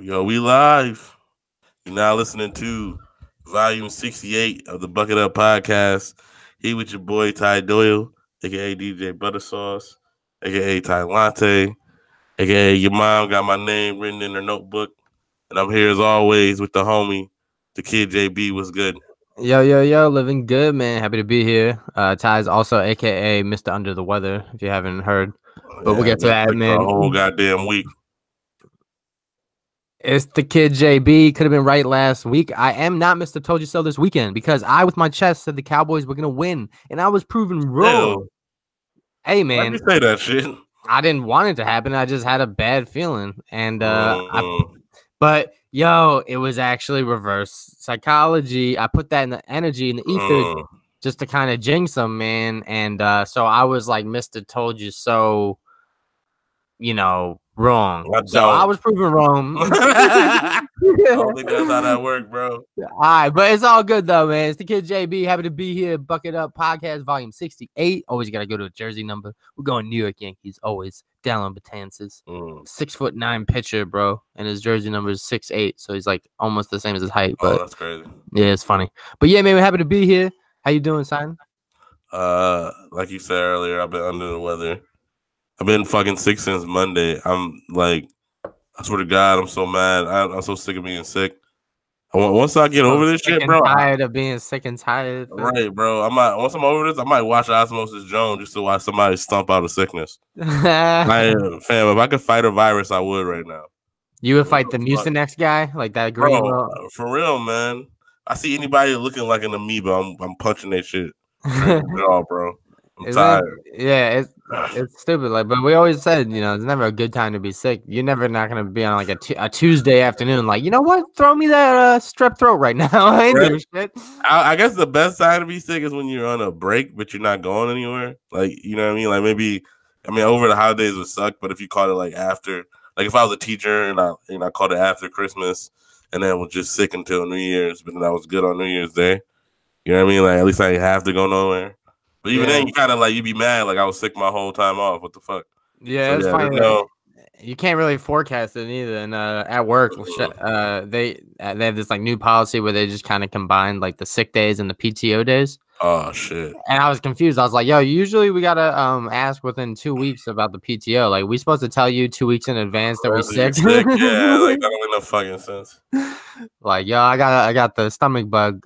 Yo, we live. You're now listening to volume 68 of the Bucket Up Podcast. Here with your boy Ty Doyle, aka DJ Buttersauce, aka Ty Latte, aka your mom got my name written in her notebook. And I'm here as always with the homie, the kid JB. Was good. Yo, living good, man. Happy to be here. Ty's also aka Mr. Under the Weather, if you haven't heard. But we'll get to that, man. A whole goddamn week. It's the kid JB. Could have been right last week. I am not Mr. Told You So this weekend because I, with my chest, said the Cowboys were gonna win, and I was proven wrong. Ew. Hey, man. Why'd you say that shit? I didn't want it to happen. I just had a bad feeling, and but yo, it was actually reverse psychology. I put that in the energy in the ether just to kind of jinx them, man. And so I was like, Mr. Told You So, wrong. So I was proven wrong. I don't think that's how that worked, bro. All right, but it's all good though, man. It's the kid JB. Happy to be here. Bucket Up Podcast, volume 68. Always gotta go to a jersey number. We're going New York Yankees. Always Dallin Betances. 6'9" pitcher, bro, and his jersey number is 6'8", so he's like almost the same as his height. But that's crazy. Yeah, it's funny. But yeah, man, we're happy to be here. How you doing, Simon? Like you said earlier, I've been under the weather. I've been fucking sick since Monday. I'm like, I swear to God, I'm so mad. I'm so sick of being sick. Once I get over this shit, bro. Tired of being sick and tired. Right, bro. Once I'm over this, I might watch Osmosis Jones just to watch somebody stomp out of sickness. Fam, if I could fight a virus, I would right now. You would fight the Mucinex guy, like that green? Bro, for real, man. I see anybody looking like an amoeba, I'm punching that shit. All, bro. I'm tired. It's stupid. Like, but we always said, it's never a good time to be sick. You're never not gonna be on like a Tuesday afternoon. Like, you know what? Throw me that strep throat right now. I ain't doing shit. I guess the best time to be sick is when you're on a break, but you're not going anywhere. Like, you know what I mean? Like maybe, over the holidays would suck, but if you caught it like after, like if I was a teacher and I caught it after Christmas, and then was just sick until New Year's, but then I was good on New Year's Day. You know what I mean? Like at least I didn't have to go nowhere. But even then, you kind of like you be mad, like I was sick my whole time off. What the fuck? Yeah, it's funny. You can't really forecast it either. And at work, they have this like new policy where they just kind of combine like the sick days and the PTO days. Oh shit! And I was confused. I was like, "Yo, usually we gotta ask within 2 weeks about the PTO. Like, we supposed to tell you 2 weeks in advance that we're sick." Yeah, like that don't make no fucking sense. Like, yo, I got the stomach bug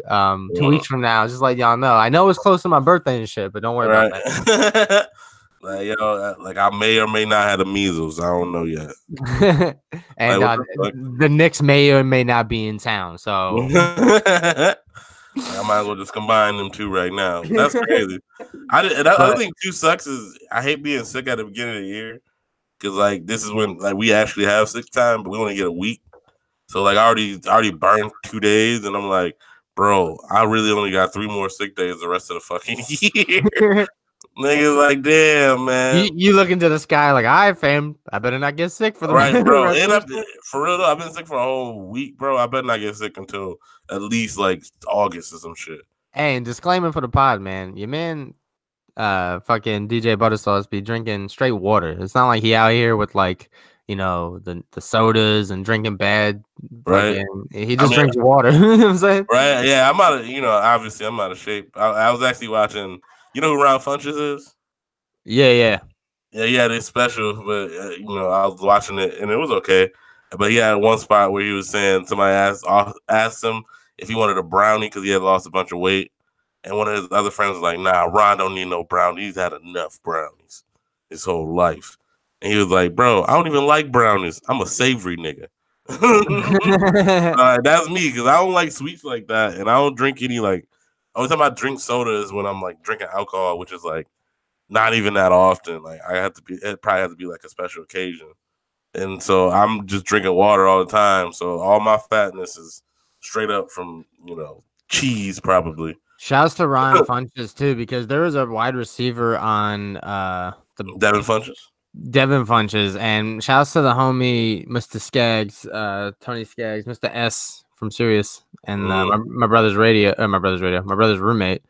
2 weeks from now. Just like y'all know. I know it's close to my birthday and shit, but don't worry about that. Like, like I may or may not have the measles. I don't know yet. And like, the Knicks may or may not be in town. So I might as well just combine them two right now. That's crazy. The other thing too sucks is I hate being sick at the beginning of the year because like this is when like we actually have sick time, but we only get a week. So like I already burned 2 days, and I'm like, bro, I really only got 3 more sick days the rest of the fucking year. Niggas like, damn, man. You look into the sky like, all right, fam, I better not get sick for the right, bro. And for real though, I've been sick for a whole week, bro. I better not get sick until at least like August or some shit. Hey, and disclaimer for the pod, man. Your man, fucking DJ Buttersauce be drinking straight water. It's not like he out here with like, the sodas and drinking bad. Right. He just drinks water. You know what I'm saying? Right. Yeah, I'm out of, obviously I'm out of shape. I was actually watching. You know who Ron Funches is? Yeah, they special, but I was watching it and it was okay. But he had one spot where he was saying somebody asked him if he wanted a brownie because he had lost a bunch of weight, and one of his other friends was like, "Nah, Ron don't need no brownies. He's had enough brownies his whole life." And he was like, "Bro, I don't even like brownies. I'm a savory nigga." That's me because I don't like sweets like that, and I don't drink any like. Only time I drink soda is when I'm like drinking alcohol, which is like not even that often. Like it probably has to be like a special occasion. And so I'm just drinking water all the time. So all my fatness is straight up from, cheese probably. Shouts to Ron Funches too, because there was a wide receiver on the Devin Funches, and shouts to the homie Mr. Skaggs, Tony Skaggs, Mr. S from Sirius, and my brother's roommate.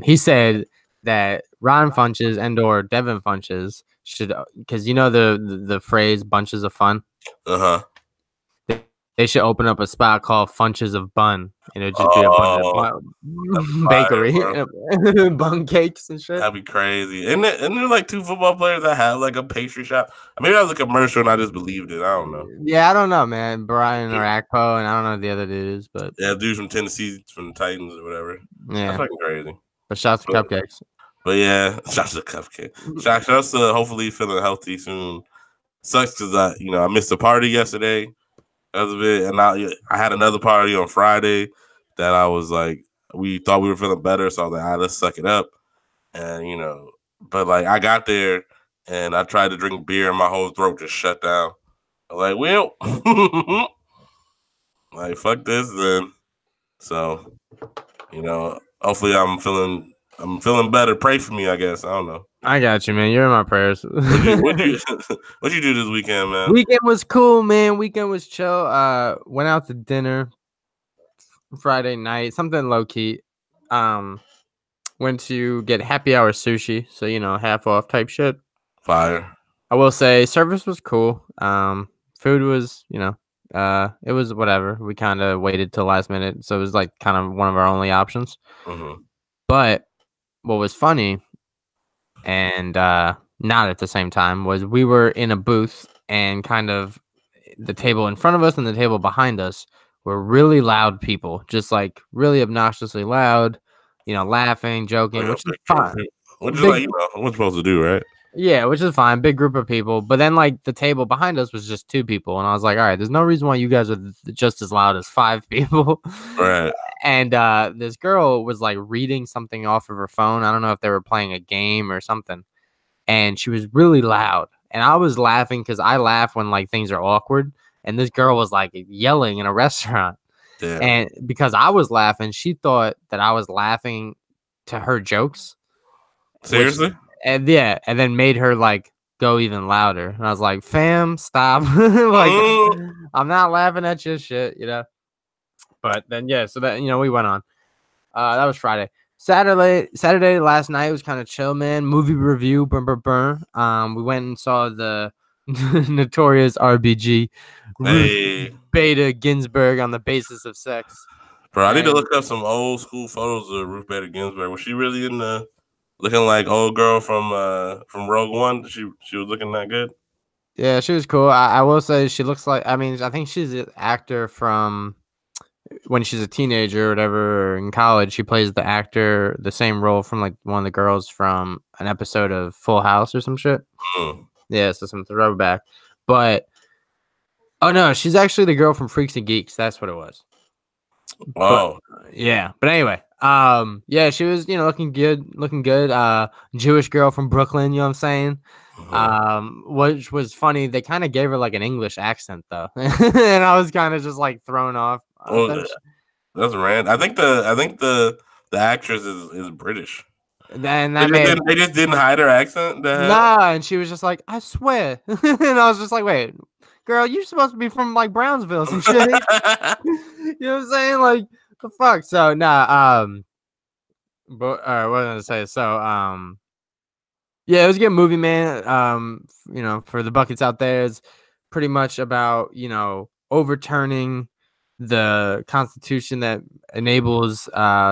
He said that Ron Funches and/or Devin Funches should, because the phrase "bunches of fun." They They should open up a spot called Funches of Bun, and it'd just be a bunch of Oh, that'd be fire, bakery, bro. bun cakes and shit. That'd be crazy. And there like 2 football players that have like a pastry shop? Maybe that was a commercial and I just believed it. I don't know. Yeah, I don't know, man. Brian or Akpo, and I don't know who the other dude is, but Yeah, dudes from Tennessee, from the Titans or whatever. yeah, That's fucking crazy. but shots to Cupcakes. But yeah, shots to Cupcake. Shots to hopefully feeling healthy soon. Sucks because I missed a party yesterday because of it, and I had another party on Friday that I was like, we thought we were feeling better, so I was like, let's suck it up, and but like I got there and I tried to drink beer and my whole throat just shut down. I was like, well, like fuck this then. So, hopefully I'm feeling better. Pray for me, I guess. I don't know. I got you, man. You're in my prayers. What'd you do this weekend, man? Weekend was cool, man. Weekend was chill. Went out to dinner Friday night, something low key. Went to get happy hour sushi, so half off type shit. Fire. I will say service was cool. Food was, it was whatever. We kind of waited till last minute, so it was like kind of one of our only options. Mm-hmm. But what was funny and not at the same time was we were in a booth and kind of the table in front of us and the table behind us were really loud people, just like really obnoxiously loud, laughing, joking, which is fine. Which is like, what we're supposed to do, right? Yeah, which is fine. Big group of people. But then, like, the table behind us was just 2 people. And I was like, all right, there's no reason why you guys are just as loud as 5 people. Right. And this girl was, like, reading something off of her phone. I don't know if they were playing a game or something. And she was really loud. And I was laughing because I laugh when, like, things are awkward. And this girl was, like, yelling in a restaurant. Damn. And because I was laughing, she thought that I was laughing to her jokes. Seriously? And then made her like go even louder. And I was like, fam, stop. Like, I'm not laughing at your shit, But then, so that, we went on. That was Friday. Saturday last night was kind of chill, man. Movie review, burn. We went and saw the notorious RBG, Hey. Ruth Bader Ginsburg on the Basis of Sex. Bro, I need to look up some old school photos of Ruth Bader Ginsburg. Was she really in the looking like old girl from Rogue One? She was looking that good? Yeah, she was cool. I will say she looks like, I think she's an actor from when she's a teenager or whatever, or in college. She plays the same role from like one of the girls from an episode of Full House or some shit. Yeah, so some throwback. But oh no, she's actually the girl from Freaks and Geeks. That's what it was. Oh. But anyway, she was, looking good. Jewish girl from Brooklyn, you know what I'm saying? Which was funny. They kind of gave her like an English accent though. And I was kind of just like thrown off. That's random. I think the actress is British. Then they just didn't hide her accent. Nah, and she was just like, I swear. And I was just like, wait, girl, you're supposed to be from like Brownsville, some shit. You know what I'm saying? Like, the fuck. So but what was I gonna say? So it was a good movie, man. For the buckets out there, it's pretty much about overturning the Constitution that enables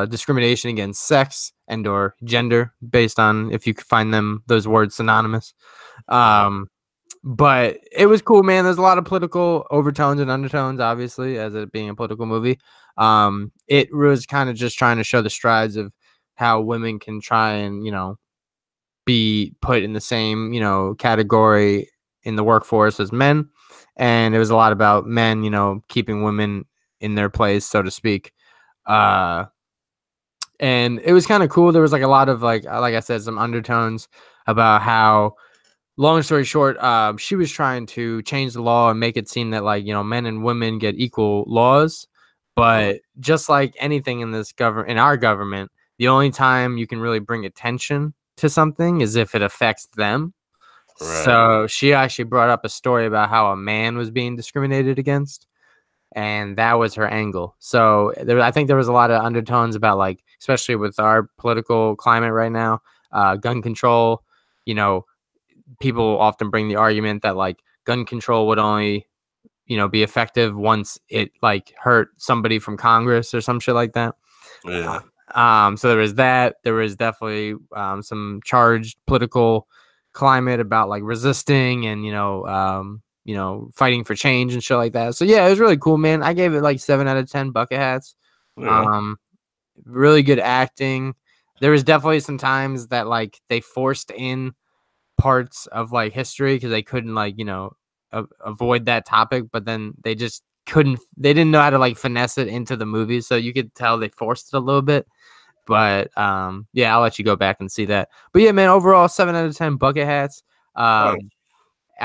discrimination against sex and or gender based on if you could find those words synonymous. But it was cool, man. There's a lot of political overtones and undertones, obviously, as it being a political movie. It was kind of just trying to show the strides of how women can try and, be put in the same, category in the workforce as men. And it was a lot about men, keeping women in their place, so to speak. And it was kind of cool. There was like a lot of like I said, some undertones about how, long story short, she was trying to change the law and make it seem that like, men and women get equal laws. But just like anything in our government, the only time you can really bring attention to something is if it affects them. Right. So she actually brought up a story about how a man was being discriminated against, and that was her angle. So I think there was a lot of undertones about like, especially with our political climate right now, gun control. People often bring the argument that like gun control would only, be effective once it like hurt somebody from Congress or some shit like that. Yeah. So there was that. There was definitely some charged political climate about like resisting and fighting for change and shit like that. So yeah, it was really cool, man. I gave it like 7 out of 10 bucket hats. Yeah. Really good acting. There was definitely some times that like they forced in parts of like history because they couldn't like avoid that topic, but then they just couldn't. They didn't know how to like finesse it into the movie, so you could tell they forced it a little bit. But yeah, I'll let you go back and see that. But yeah, man, overall 7 out of 10 bucket hats. I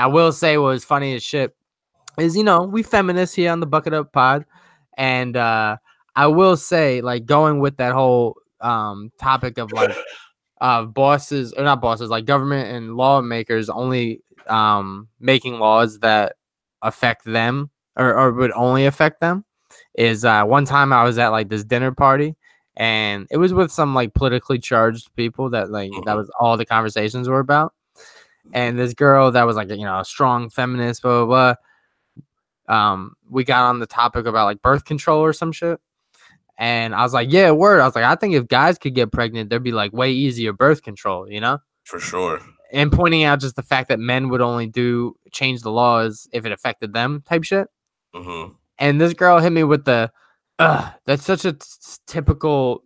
will say what was funny as shit is we feminists here on the Bucket Up Pod, and I will say like going with that whole topic of like bosses or not bosses, like government and lawmakers only making laws that affect them or would only affect them is one time I was at like this dinner party and it was with some like politically charged people that like that was all the conversations were about. And this girl that was like a strong feminist, blah blah blah. We got on the topic about like birth control or some shit. And I was like, yeah, word. I was like, I think if guys could get pregnant, there'd be like way easier birth control, For sure. And pointing out just the fact that men would only change the laws if it affected them type shit. Mm-hmm. And this girl hit me with that's such a typical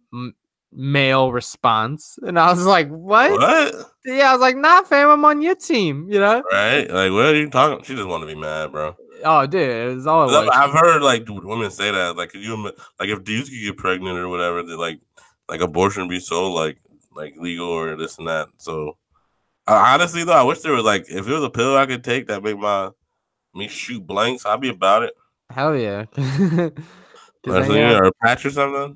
male response. And I was like, what? Yeah, I was like, nah, fam, I'm on your team, Right? Like, what are you talking? She just want to be mad, bro. Oh, dude, it was all it was. I've heard like women say that, like, if dudes could get pregnant or whatever, that like abortion would be so like legal or this and that. So honestly though, I wish there was like if it was a pill I could take that make me shoot blanks, I'd be about it. Hell yeah. Or a patch or something.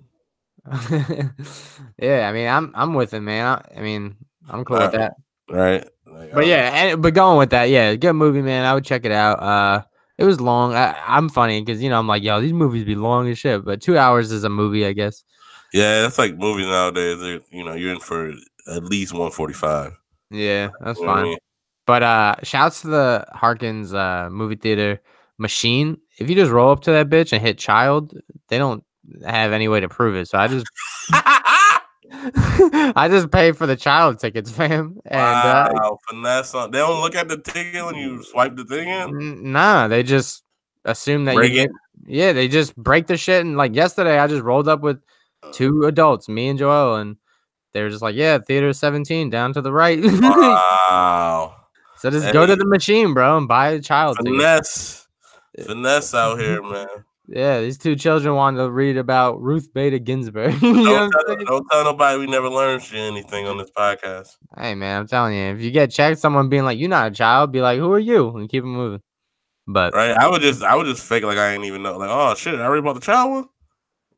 Yeah, I mean, I'm with it, man. I mean, I'm cool with that. Right. But yeah, but going with that, yeah, good movie, man. I would check it out. It was long. I'm funny because I'm like, yo, these movies be long as shit. But 2 hours is a movie, I guess. Yeah, that's like movies nowadays. You're in for at least 145. Yeah, that's fine. I mean? But shouts to the Harkins movie theater machine. If you just roll up to that bitch and hit child, they don't have any way to prove it. So I just I just pay for the child tickets, fam. And finesse. They don't look at the ticket when you swipe the thing in? Nah, they just assume that yeah, they just break the shit. And like yesterday, I just rolled up with 2 adults, me and Joel, and they were just like, yeah, theater 17 down to the right. Wow. So just go to the machine, bro, and buy a child ticket. Finesse out here, man. Yeah, these 2 children wanted to read about Ruth Bader Ginsburg. Don't tell nobody we never learned anything on this podcast. Hey, man, I'm telling you, if you get checked, someone being like, "You're not a child," be like, "Who are you?" and keep it moving. But right, I would just fake like I ain't even know. Like, oh shit, I already bought the child one.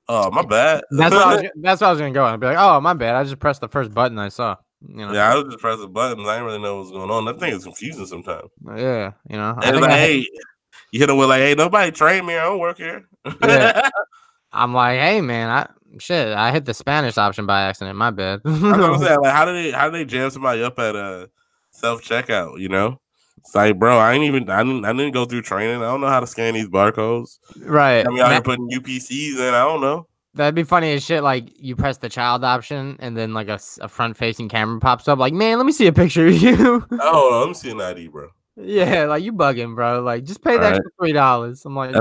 Oh, my bad. That's what I was gonna go. I'd be like, oh, my bad. I just pressed the first button I saw. Yeah, I was just pressing buttons. I didn't really know what was going on. That thing is confusing sometimes. Yeah, And hey, you hit it with like, hey, nobody trained me. I don't work here. Yeah. I'm like, hey, man, I hit the Spanish option by accident. My bad. I was gonna say, like, how did they jam somebody up at a self checkout? It's like, bro, I didn't go through training. I don't know how to scan these barcodes. Right. I mean, I'm putting UPCs in. I don't know. That'd be funny as shit. Like you press the child option, and then like a front-facing camera pops up. Like, man, let me see a picture of you. Oh, let me see an ID, bro. Yeah, like you bugging, bro. Like just pay the extra $3. I'm like,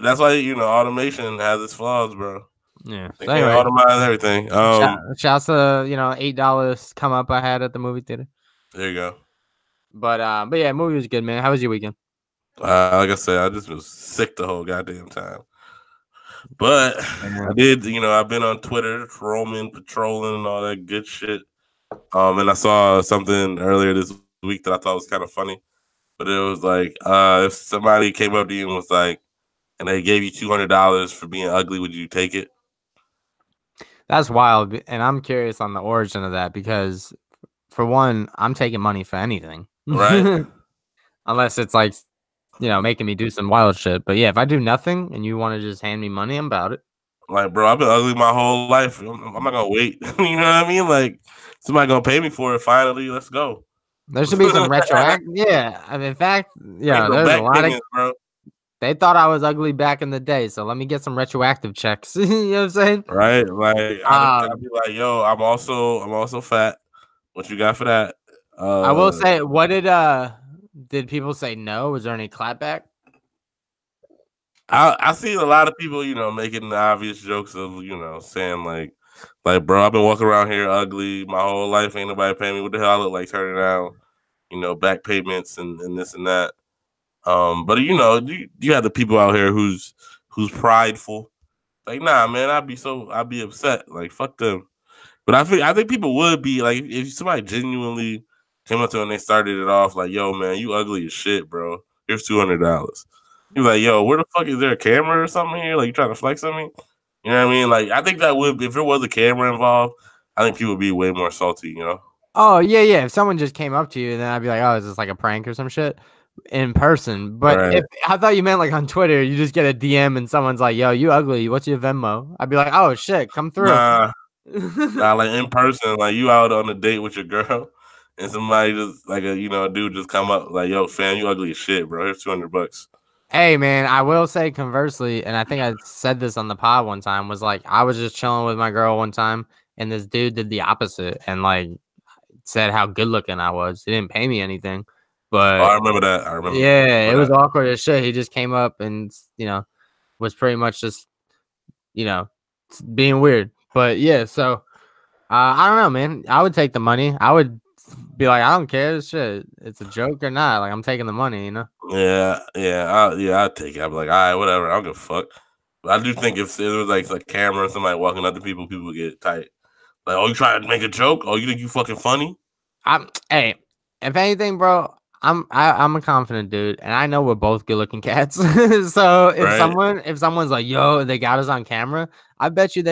that's why automation has its flaws, bro. Yeah, they can't automate everything. Shouts to $8 come up I had at the movie theater. There you go. But yeah, movie was good, man. How was your weekend? Like I said, I just was sick the whole goddamn time. But I did, I've been on Twitter, roaming, patrolling, and all that good shit. And I saw something earlier this week that I thought was kind of funny. But it was like, if somebody came up to you and was like, and they gave you $200 for being ugly, would you take it? That's wild. And I'm curious on the origin of that because, for one, I'm taking money for anything. Right. Unless it's like, making me do some wild shit. But yeah, if I do nothing and you want to just hand me money, I'm about it. Like, bro, I've been ugly my whole life. I'm not gonna wait. You know what I mean? Like, somebody gonna pay me for it. Finally, let's go. There should be some retroactive. Yeah, I mean, in fact, yeah, there's a lot of. Bro. They thought I was ugly back in the day, so let me get some retroactive checks. You know what I'm saying? Right? Like I'd be like, yo, I'm also fat. What you got for that? I will say, what did people say no? Was there any clapback? I see a lot of people, making the obvious jokes of, saying like, bro, I've been walking around here ugly my whole life. Ain't nobody paying me. What the hell I look like turning down, back payments and this and that. But you have the people out here who's prideful. Like, nah, man, I'd be upset. Like, fuck them. But I think people would be like, if somebody genuinely came up to them and they started it off like, yo, man, you ugly as shit, bro. Here's $200. You're like, yo, where the fuck is there a camera or something here? Like, you trying to flex on me? You know what I mean? Like, I think that would, if there was a camera involved, I think people would be way more salty, Oh, yeah. If someone just came up to you, then I'd be like, oh, is this like a prank or some shit in person? But Right. I thought you meant like on Twitter, you just get a DM and someone's like, yo, you ugly. What's your Venmo? I'd be like, oh, shit, come through. Nah, like in person, like you out on a date with your girl and somebody just like a dude just come up like, yo, fam, you ugly as shit, bro. Here's $200. Hey, man, I will say conversely, and I think I said this on the pod one time, was like, I was just chilling with my girl one time, and this dude did the opposite and like said how good looking I was. He didn't pay me anything, but I remember that. Yeah, it was awkward as shit. He just came up and, was pretty much just, being weird. But yeah, so I don't know, man. I would take the money. I would be like, I don't care, shit. It's a joke or not. Like, I'm taking the money, Yeah, I'd take it. I'd be like, all right, whatever. I don't give a fuck. But I do think if there was like a camera and somebody walking up to people would get tight. Like, oh, you trying to make a joke? Oh, you think you fucking funny? Hey, if anything, bro, I'm a confident dude, and I know we're both good looking cats. So if someone's like, yo, they got us on camera, I bet you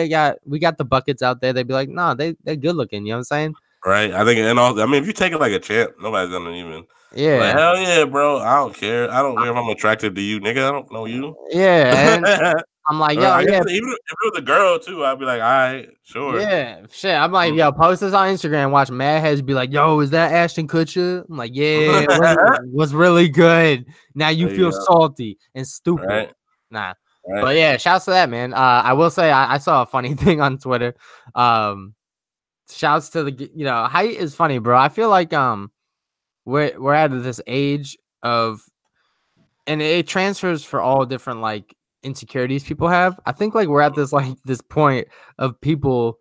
we got the buckets out there. They'd be like, nah, they're good looking. You know what I'm saying? Right. I think, and also, I mean, if you take it like a champ, nobody's gonna even. Yeah. Like, hell yeah, bro. I don't care. I don't care if I'm attracted to you, nigga. I don't know you. Yeah. And I'm like, yo, yeah. Even if it was a girl too, I'd be like, all right, sure. Yeah, shit. I'm like, yo, post this on Instagram. Watch Mad Heads be like, yo, is that Ashton Kutcher? I'm like, yeah, it was really good. Now you feel salty and stupid. Right. Nah. Right. But yeah, shouts to that, man. I will say I saw a funny thing on Twitter. Shouts to the height is funny, bro. I feel like we're at this age of, and it transfers for all different like insecurities people have. I think like we're at this point of people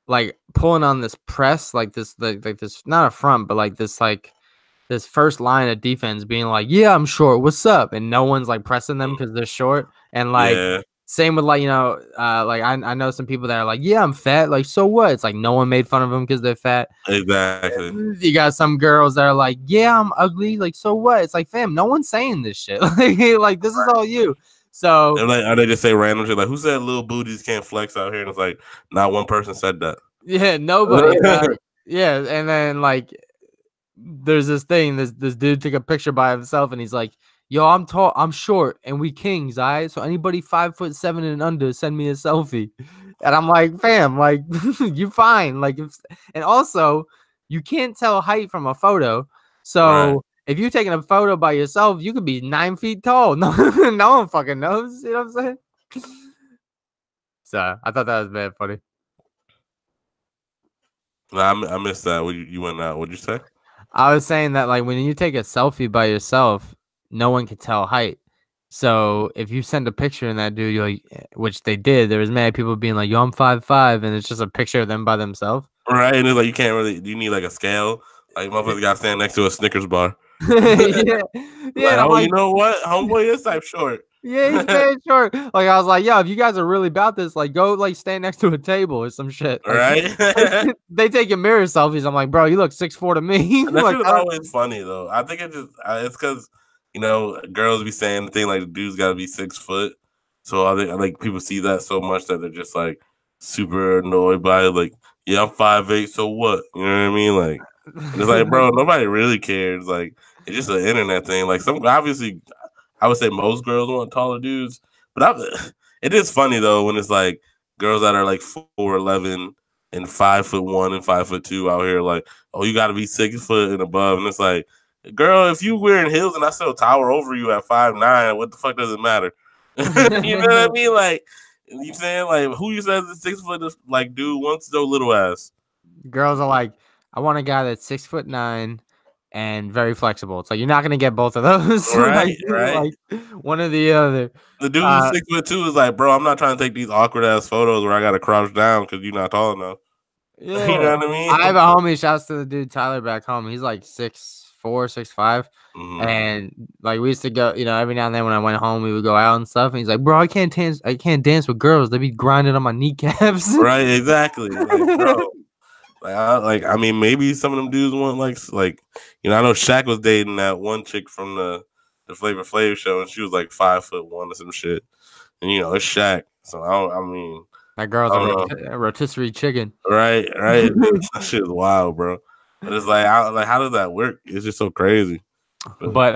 like pulling on this press, like this not a front, but like this first line of defense being like, yeah, I'm short, what's up? And no one's like pressing them because they're short. And like same with like, like I know some people that are like, yeah, I'm fat. Like, so what? It's like no one made fun of them because they're fat. Exactly. You got some girls that are like, yeah, I'm ugly. Like, so what? It's like, fam, no one's saying this shit. Like this is all you. So or they just say random shit like, who said little booties can't flex out here? And it's like, not one person said that. Yeah, nobody. Yeah, and then like there's this thing, this dude took a picture by himself and he's like, yo, I'm tall, I'm short, and we kings, all right? So anybody 5'7" and under, send me a selfie. And I'm like, fam, like you fine. Like and also you can't tell height from a photo. So if you're taking a photo by yourself, you could be 9 feet tall. No one fucking knows. You know what I'm saying? So I thought that was bad funny. I missed that. You went out. What'd you say? I was saying that like when you take a selfie by yourself, no one can tell height. So if you send a picture in that dude, which they did, there was many people being like, yo, I'm 5'5", and it's just a picture of them by themselves. Right. And it's like, you can't really, you need like a scale. Like, motherfuckers got to stand next to a Snickers bar. Yeah. Like, like, you know what? Homeboy is type short. Yeah, he's very short. Like, I was like, yo, if you guys are really about this, like, go like stand next to a table or some shit. Like, right. They taking mirror selfies. I'm like, bro, you look 6'4" to me. That like, shit is always funny though. I think it's because girls be saying the thing like the dude's got to be 6 foot. So I think like people see that so much that they're just like super annoyed by it. Like, yeah, I'm 5'8", so what? You know what I mean? Like, it's like, bro, nobody really cares. Like, it's just an internet thing. Like, obviously, I would say most girls want taller dudes, but it is funny though when it's like girls that are like 4'11" and 5'1" and 5'2" out here. Like, oh, you got to be 6 foot and above, and it's like, girl, if you wearing heels and I still tower over you at 5'9", what the fuck does it matter? You know what I mean? Like, you saying like who you says the 6 foot like dude wants no little ass. Girls are like, I want a guy that's 6'9" and very flexible. It's like you're not gonna get both of those. Right, right. Like one or the other. The dude who's 6'2" is like, bro, I'm not trying to take these awkward ass photos where I gotta crouch down because you're not tall enough. Yeah. You know what I mean? I have a homie, shouts to the dude Tyler back home. He's like 6'4", 6'5". And like we used to go, every now and then when I went home, we would go out and stuff. And he's like, bro, I can't dance with girls. They be grinding on my kneecaps. Right, exactly. Like, bro. I mean, maybe some of them dudes want like I know Shaq was dating that one chick from the Flavor Flav show, and she was like 5'1" or some shit. And it's Shaq, so I mean, that girl's a rotisserie chicken. Right. That shit is wild, bro. But it's like, how does that work? It's just so crazy. But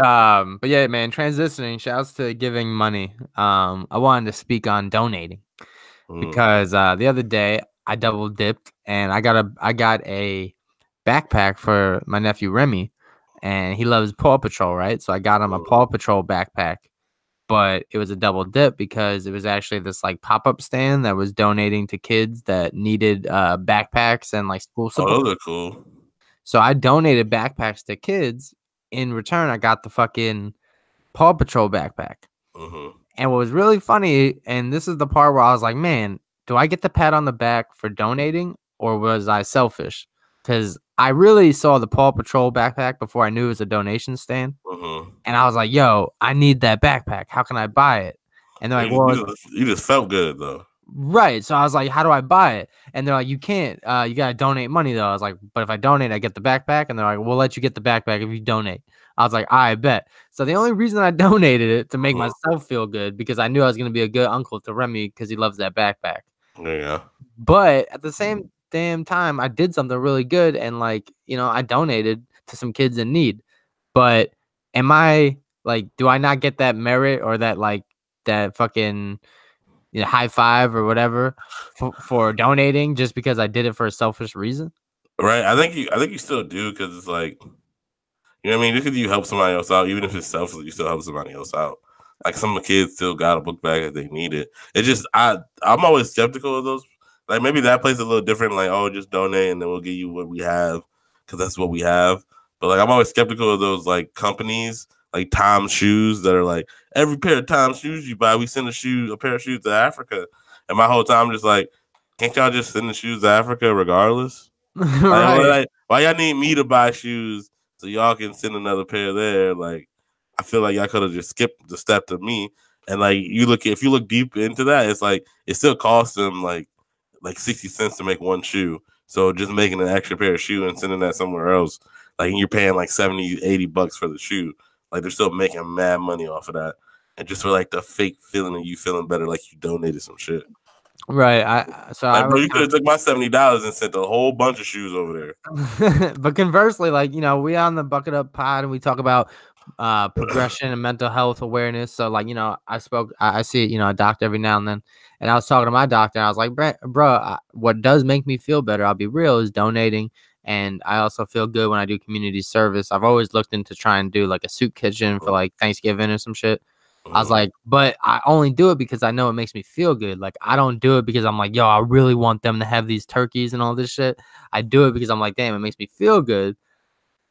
yeah, man, transitioning. Shouts to giving money. I wanted to speak on donating because the other day I double dipped and I got a backpack for my nephew Remy, and he loves Paw Patrol, right? So I got him a Paw Patrol backpack, but it was a double dip because it was actually this like pop-up stand that was donating to kids that needed backpacks and like school support. Oh, those are cool. So I donated backpacks to kids. In return, I got the fucking Paw Patrol backpack. And what was really funny, and this is the part where I was like, man, do I get the pat on the back for donating, or was I selfish? Because I really saw the Paw Patrol backpack before I knew it was a donation stand. And I was like, yo, I need that backpack. How can I buy it? And they're like, well, you just felt good, though. Right. So I was like, how do I buy it? And they're like, you can't. You got to donate money, though. I was like, but if I donate, I get the backpack. And they're like, we'll let you get the backpack if you donate. I was like, I bet. So the only reason I donated it to make myself feel good, because I knew I was going to be a good uncle to Remy because he loves that backpack. Yeah. But at the same damn time, I did something really good. And like, I donated to some kids in need. But am I like, do I not get that merit or that like that fucking high five or whatever for donating just because I did it for a selfish reason? Right. I think you still do, because it's like, you know what I mean? Just because you help somebody else out, even if it's selfish, you still help somebody else out. Like some of the kids still got a book bag if they need it. It's just I'm always skeptical of those. Like maybe that place is a little different. Like, oh, just donate and then we'll give you what we have because that's what we have. But like I'm always skeptical of those like companies like Tom's Shoes that are like, every pair of Tom's shoes you buy, we send a pair of shoes to Africa. And my whole time I'm just like, can't y'all just send the shoes to Africa regardless? Right. Like, why y'all need me to buy shoes so y'all can send another pair there? Like, I feel like y'all could have just skipped the step to me. And like if you look deep into that, it's like it still costs them like 60 cents to make one shoe. So just making an extra pair of shoe and sending that somewhere else, like you're paying like $70-$80 for the shoe. Like they're still making mad money off of that. And just for like the fake feeling of you feeling better, like you donated some shit. Right. Bro, you could have took my $70 and sent a whole bunch of shoes over there. But conversely, like, we on the Bucket Up pod and we talk about progression and mental health awareness. So like, I see, a doctor every now and then, and I was talking to my doctor and I was like, bro, what does make me feel better, I'll be real, is donating. And I also feel good when I do community service. I've always looked into trying to do like a soup kitchen for like Thanksgiving or some shit. I was like, but I only do it because I know it makes me feel good. Like, I don't do it because I'm like, yo, I really want them to have these turkeys and all this shit. I do it because I'm like, damn, it makes me feel good.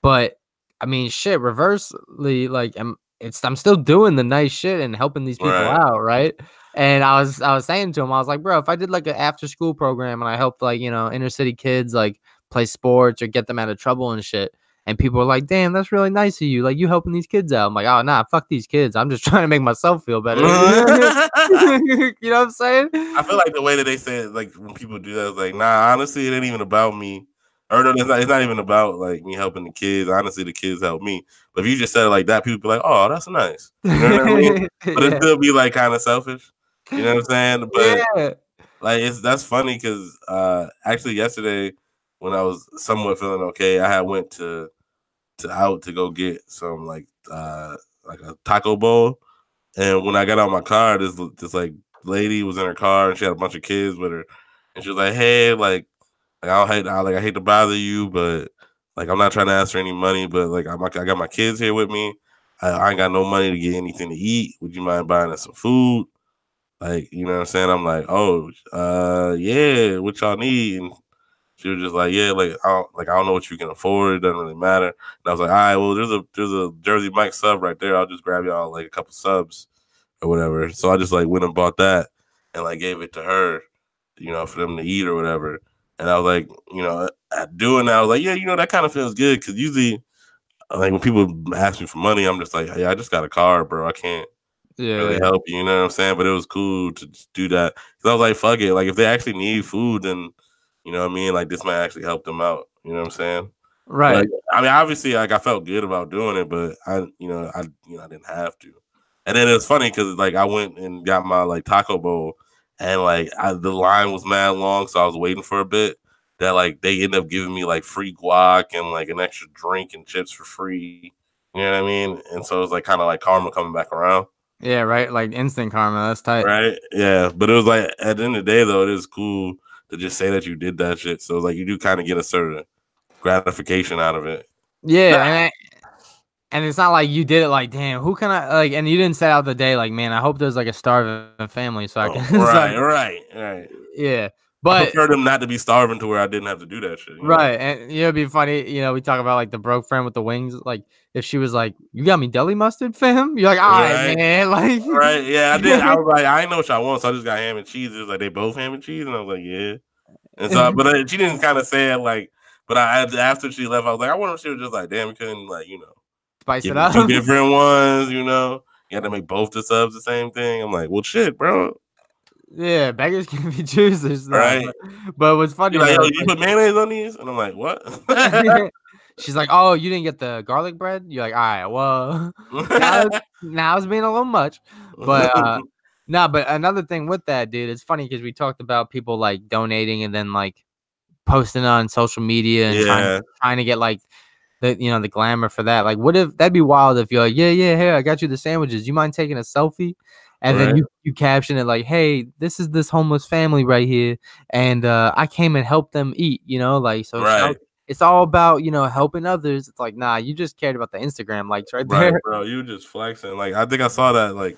But I mean, shit, reversely, like, I'm still doing the nice shit and helping these people out, right? And I was saying to him, I was like, bro, if I did like an after school program and I helped like, inner city kids like play sports or get them out of trouble and shit, and people are like, damn, that's really nice of you. Like, you helping these kids out. I'm like, oh, nah, fuck these kids. I'm just trying to make myself feel better. You know what I'm saying? I feel like the way that they say it, like, when people do that, it's like, nah, honestly, it ain't even about me. Or no, it's not even about, like, me helping the kids. Honestly, the kids help me. But if you just said it like that, people be like, oh, that's nice. You know what I mean? But it still be, like, kind of selfish. You know what I'm saying? But, like, that's funny because actually yesterday when I was somewhat feeling okay, I had went to go get some like a taco bowl, and when I got out of my car, this like lady was in her car and she had a bunch of kids with her, and she was like, "Hey, like I hate to bother you, but Like, I'm not trying to ask for any money, but like, I got my kids here with me. I ain't got no money to get anything to eat. Would you mind buying us some food? Like, you know what I'm saying? I'm like, oh, yeah, what y'all need? And she was just like, yeah, I don't know what you can afford. It doesn't really matter. And I was like, all right, well, there's a Jersey Mike sub right there. I'll just grab y'all like a couple subs or whatever. So I just like went and bought that and like gave it to her, for them to eat or whatever. And I was like, doing that, I was like, yeah, that kind of feels good because usually, like when people ask me for money, I'm just like, hey, I just got a car, bro. I can't really help you. You know what I'm saying? But it was cool to just do that because I was like, fuck it. Like if they actually need food, then you know what I mean. Like this might actually help them out. You know what I'm saying? Right. But, like, I mean, obviously, like I felt good about doing it, but I didn't have to. And then it was funny because like I went and got my like taco bowl, and like the line was mad long, so I was waiting for a bit. That like they ended up giving me like free guac and like an extra drink and chips for free. You know what I mean? And so it was like kind of like karma coming back around. Yeah, right. Like instant karma. That's tight. Right? Yeah. But it was like at the end of the day though, it is cool to just say that you did that shit. So like you do kind of get a certain gratification out of it. Yeah, and it's not like you did it like, damn, who can I like? And you didn't set out the day like, man, I hope there's like a starving family so I can. Right. Yeah, I but prefer them not to be starving to where I didn't have to do that shit. right, and it'd be funny. We talk about like the broke friend with the wings. Like if she was like, "You got me deli mustard, fam," you're like, "All right, man." Like, right? Yeah, I did. I was like, I didn't know what y'all want, so I just got ham and cheese. It was like they both ham and cheese, and I was like, yeah. And so, but she didn't kind of say it like. But after she left, I was like, I wonder if she was just like, damn, we couldn't like, spice it give up. 2 different ones, you had to make both the subs the same thing. I'm like, well, shit, bro. Yeah, beggars can be choosers, though. Right. But what's funny, like, you put mayonnaise on these, and I'm like, what? She's like, oh, you didn't get the garlic bread? You're like, all right, well, now it's being a little much. But but another thing with that, dude, it's funny because we talked about people like donating and then like posting on social media and trying to get like the glamour for that. Like, what if that'd be wild if you're like, yeah, hey, I got you the sandwiches. You mind taking a selfie? And then you caption it like, hey, this is this homeless family right here, and I came and helped them eat. So it's all about helping others. It's like, nah, you just cared about the Instagram likes right there, bro. You just flexing. Like I think I saw that. Like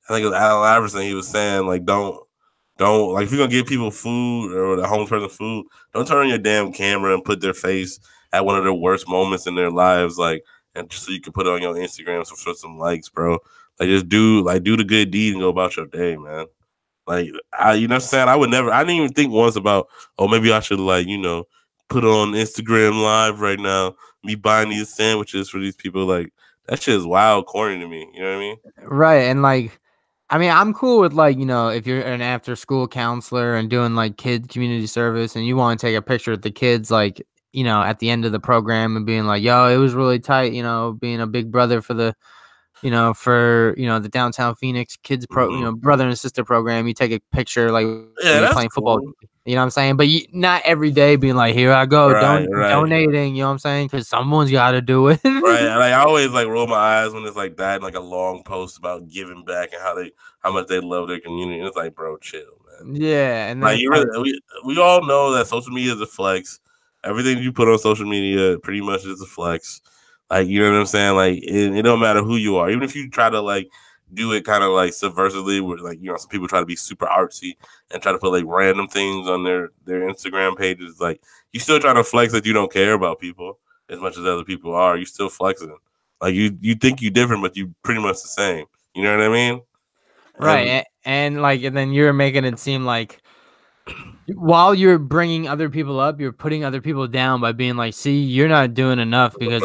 I think it was Allen Iverson. He was saying like, don't like if you're gonna give people food or the homeless person food, don't turn on your damn camera and put their face at one of their worst moments in their lives, like, and just so you can put it on your Instagram for some likes, bro. Like just do the good deed and go about your day, man. Like you know what I'm saying? I didn't even think once about, oh, maybe I should like, put on Instagram live right now, me buying these sandwiches for these people. Like that shit is wild corny to me. You know what I mean? Right. And like, I mean, I'm cool with like, if you're an after school counselor and doing like kid community service and you want to take a picture of the kids, like, at the end of the program and being like, yo, it was really tight, being a big brother for the, the downtown Phoenix kids brother and sister program. You take a picture like when you're playing football. Cool. You know what I'm saying? But not every day being like, here I go, donating. You know what I'm saying? Because someone's got to do it. Right. And I always like roll my eyes when it's like that, and like a long post about giving back and how much they love their community. And it's like, bro, chill, man. Yeah, and like we all know that social media is a flex. Everything you put on social media pretty much is a flex. Like, you know what I'm saying? Like, it don't matter who you are. Even if you try to, like, do it kind of, like, subversively, where, like, some people try to be super artsy and try to put, like, random things on their Instagram pages. Like, you still trying to flex that you don't care about people as much as other people are. You still flexing. Like, you think you different, but you pretty much the same. You know what I mean? Right. And then you're making it seem like while you're bringing other people up, you're putting other people down by being like, see, you're not doing enough because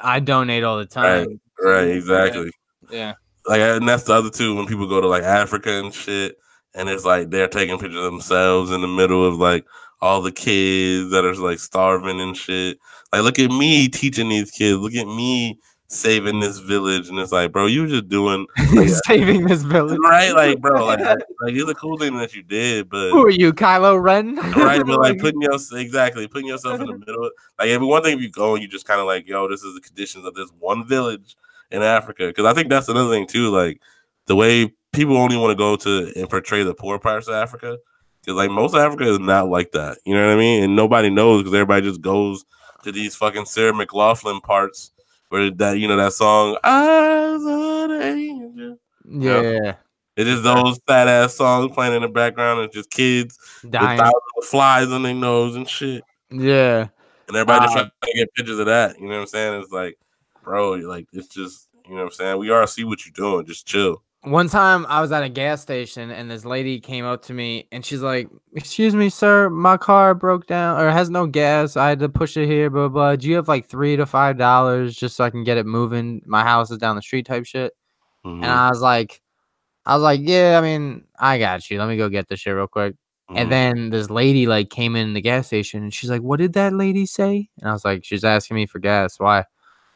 I donate all the time. Right, exactly. Yeah. Like, and that's the other two, when people go to like Africa and shit, and it's like they're taking pictures of themselves in the middle of like all the kids that are like starving and shit. Like, look at me teaching these kids. Look at me saving this village. And it's like, bro, you were just doing like, saving this village, right? Like, bro, like it's a cool thing that you did, but who are you, Kylo Ren? Right, but like putting yourself in the middle. Like, every one thing if you go and you just kind of like, yo, this is the conditions of this one village in Africa. Because I think that's another thing too. Like the way people only want to go to and portray the poor parts of Africa, because like most of Africa is not like that. You know what I mean? And nobody knows because everybody just goes to these fucking Sarah McLachlan parts where that that song "Eyes of an Angel." Yeah. It's just those fat ass songs playing in the background and just kids with Dying. thousands of flies on their nose and shit. Yeah. And everybody just trying to get pictures of that. You know what I'm saying? It's like, bro, like it's just, you know what I'm saying? We already see what you're doing. Just chill. One time I was at a gas station and this lady came up to me and she's like, "Excuse me, sir, my car broke down or has no gas. I had to push it here, blah, blah. Do you have like $3 to $5 just so I can get it moving? My house is down the street," type shit. Mm-hmm. And I was like, yeah, I mean, I got you. Let me go get this shit real quick. Mm-hmm. And then this lady like came in the gas station and she's like, "What did that lady say?" And I was like, "She's asking me for gas. Why?"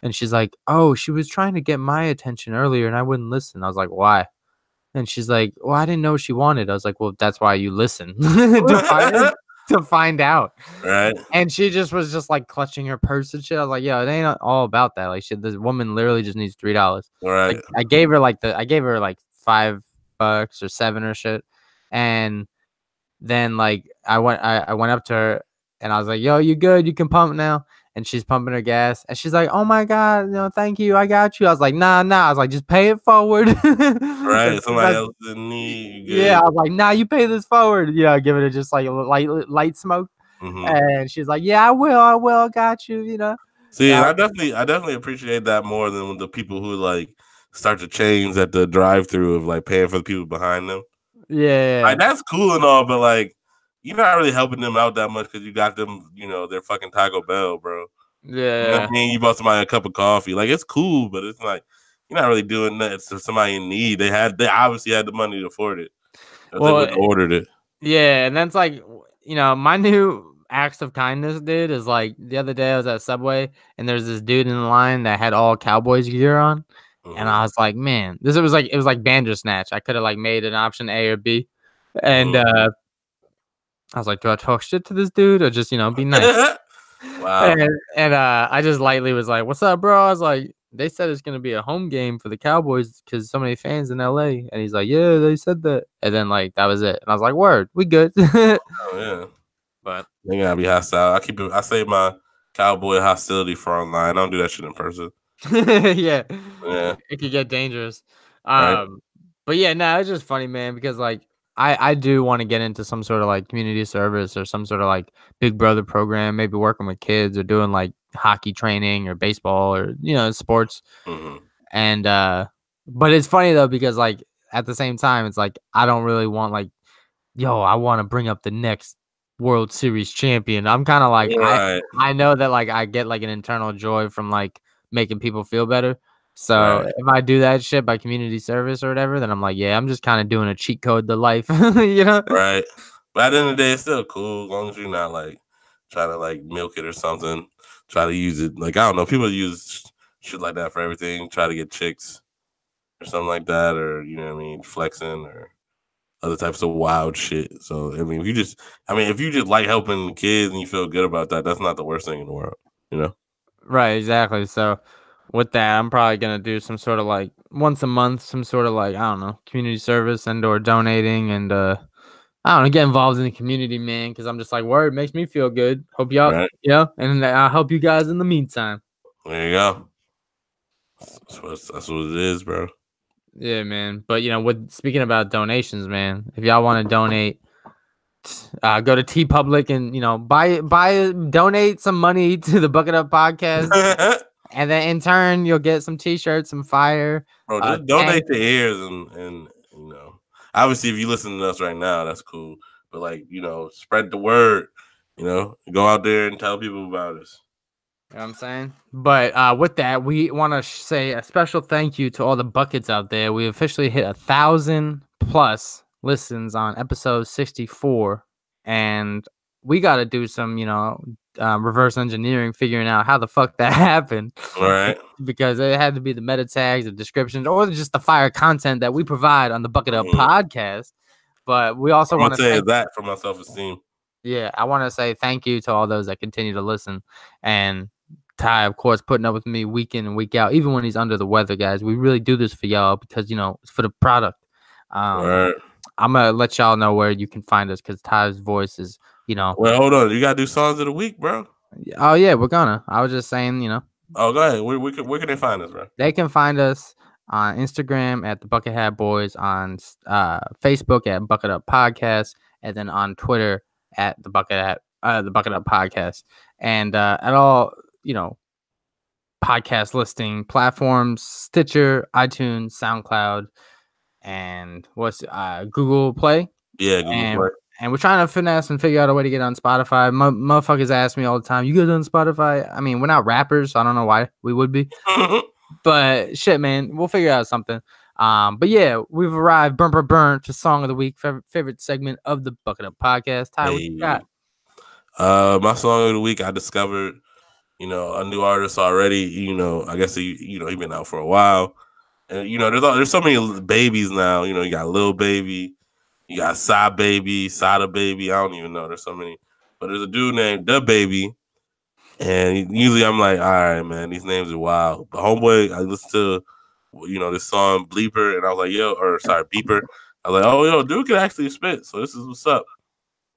And she's like, "Oh, she was trying to get my attention earlier and I wouldn't listen." I was like, "Why?" And she's like, "Well, I didn't know what she wanted." I was like, "Well, that's why you listen to find out." Right. And she was just like clutching her purse and shit. I was like, "Yo, it ain't all about that. Like, this woman literally just needs $3." Right. Like, I gave her like $5 or $7 or shit. And then like I went up to her and I was like, "Yo, you good? You can pump now." And she's pumping her gas and she's like, "Oh my God, thank you. I got you." I was like, nah. I was like, "Just pay it forward." Right. Somebody else in need. Yeah. I was like, "Nah, you pay this forward." Give it just like a light smoke. Mm-hmm. And she's like, "Yeah, I will. I got you." See, and I definitely appreciate that more than the people who like start the chains at the drive-through of like paying for the people behind them. Yeah. Like that's cool and all, but like you're not really helping them out that much because you got them, their fucking Taco Bell, bro. Yeah. You know what I mean? You bought somebody a cup of coffee. Like it's cool, but it's like you're not really doing that to somebody in need. They obviously had the money to afford it. Well, they would have ordered it. Yeah, and that's like my new acts of kindness, dude, is like the other day I was at Subway and there's this dude in the line that had all Cowboys gear on. Mm-hmm. And I was like, man, it was like Bandersnatch. I could have like made an option A or B. And I was like, do I talk shit to this dude or just, be nice? Wow. And I just lightly was like, "What's up, bro?" I was like, "They said it's gonna be a home game for the Cowboys because so many fans in LA." And he's like, "Yeah, they said that." And then like that was it. And I was like, "Word, we good." Oh yeah. But they gotta be hostile. I save my Cowboy hostility for online. I don't do that shit in person. Yeah. Yeah. It could get dangerous. Right. But yeah, no, it's just funny, man, because like I do want to get into some sort of like community service or some sort of like Big Brother program, maybe working with kids or doing like hockey training or baseball or sports. Mm-hmm. And but it's funny though because like at the same time it's like I don't really want like, yo, I want to bring up the next World Series champion. I'm kind of like I know that like I get like an internal joy from like making people feel better. So if I do that shit by community service or whatever, then I'm like, yeah, I'm just kind of doing a cheat code to life, Right. But at the end of the day, it's still cool as long as you're not like trying to like milk it or something. Try to use it like I don't know. People use shit like that for everything. Try to get chicks or something like that, or flexing or other types of wild shit. So I mean, if you just like helping kids and you feel good about that, that's not the worst thing in the world, Right, exactly. So with that, I'm probably gonna do some sort of like once a month, some sort of like, I don't know, community service and or donating and I don't know, get involved in the community, man, because I'm just like, word, makes me feel good. Hope y'all, and I'll help you guys in the meantime. There you go. That's what it is, bro. Yeah, man. But speaking about donations, man, if y'all want to donate, go to TeePublic and donate some money to the Bucket Up Podcast. And then in turn, you'll get some t-shirts, some fire. Bro, just donate to ears and obviously if you listen to us right now, that's cool. But like, spread the word, go out there and tell people about us. You know what I'm saying? But with that, we want to say a special thank you to all the buckets out there. We officially hit 1,000+ listens on episode 64. And we got to do some, reverse engineering, figuring out how the fuck that happened. All right. Because it had to be the meta tags, the descriptions, or just the fire content that we provide on the Bucket Up Podcast. But we also want to say that for my self-esteem. Yeah, I want to say thank you to all those that continue to listen. And Ty, of course, putting up with me week in and week out, even when he's under the weather, guys. We really do this for y'all because, it's for the product. Right. I'm going to let y'all know where you can find us because Ty's voice is, Well, hold on. You got to do songs of the week, bro. Oh yeah, we're gonna. I was just saying, Oh, go ahead. Where can they find us, bro? they can find us on Instagram at the Bucket Hat Boys, on Facebook at Bucket Up Podcast, and then on Twitter at the Bucket Up Podcast, and at all podcast listing platforms: Stitcher, iTunes, SoundCloud, and what's Google Play. Yeah, Google and Play. and we're trying to finesse and figure out a way to get on Spotify. Motherfuckers ask me all the time, "You guys on Spotify?" I mean, we're not rappers, so I don't know why we would be. But shit, man, we'll figure out something. But yeah, we've arrived. Burn to song of the week, favorite segment of the Bucket Up Podcast. Ty, what you got? My song of the week, I discovered, a new artist already. I guess he been out for a while, and there's so many babies now. You got Lil Baby, you got Sada Baby. I don't even know. There's so many, but there's a dude named Da Baby, and usually I'm like, all right, man, these names are wild. But homeboy, I listened to, this song Bleeper, and I was like, Beeper. I was like, oh, yo, dude can actually spit. So this is what's up.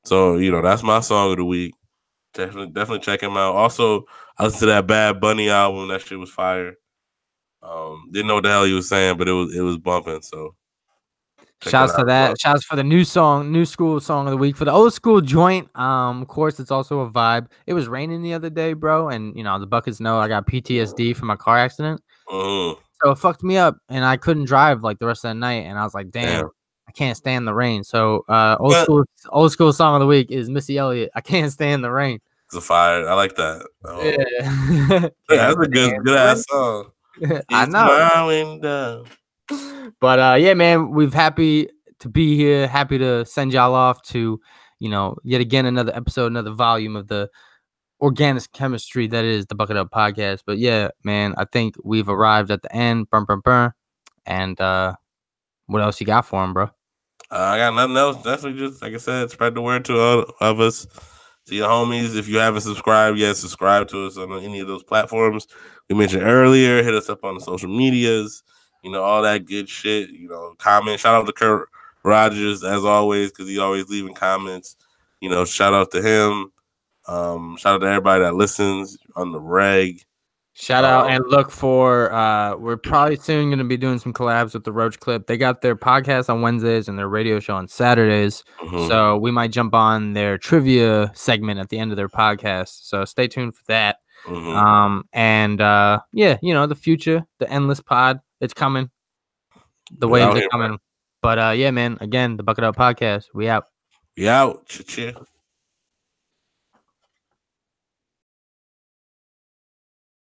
So that's my song of the week. Definitely check him out. Also, I listened to that Bad Bunny album. That shit was fire. Didn't know what the hell he was saying, but it was bumping. So shouts to that. Shouts for the new school song of the week. For the old school joint, of course, it's also a vibe. It was raining the other day, bro, and the Buckets know I got PTSD from a car accident. So it fucked me up, and I couldn't drive like the rest of the night. And I was like, damn. I can't stand the rain. So old school song of the week is Missy Elliott. I can't stand the rain. It's a fire. I like that. Yeah. That's a good ass song. I know. But yeah, man, we're happy to be here. Happy to send y'all off to, yet again another episode, another volume of the organic chemistry that is the Bucket Up Podcast. But yeah, man, I think we've arrived at the end. Burn. And what else you got for him, bro? I got nothing else. Definitely just, like I said, spread the word to all of us, to your homies. If you haven't subscribed yet, subscribe to us on any of those platforms we mentioned earlier. Hit us up on the social medias, all that good shit. Comment. Shout out to Kurt Rogers, as always, because he's always leaving comments. Shout out to him. Shout out to everybody that listens on the reg. Shout out and look for we're probably soon going to be doing some collabs with the Roach Clip. They got their podcast on Wednesdays and their radio show on Saturdays. So we might jump on their trivia segment at the end of their podcast. So stay tuned for that. And yeah, the future, the endless pod, it's coming. The waves are coming. But yeah, man, again, the Bucket Up Podcast. We out. We out. Cha-cha.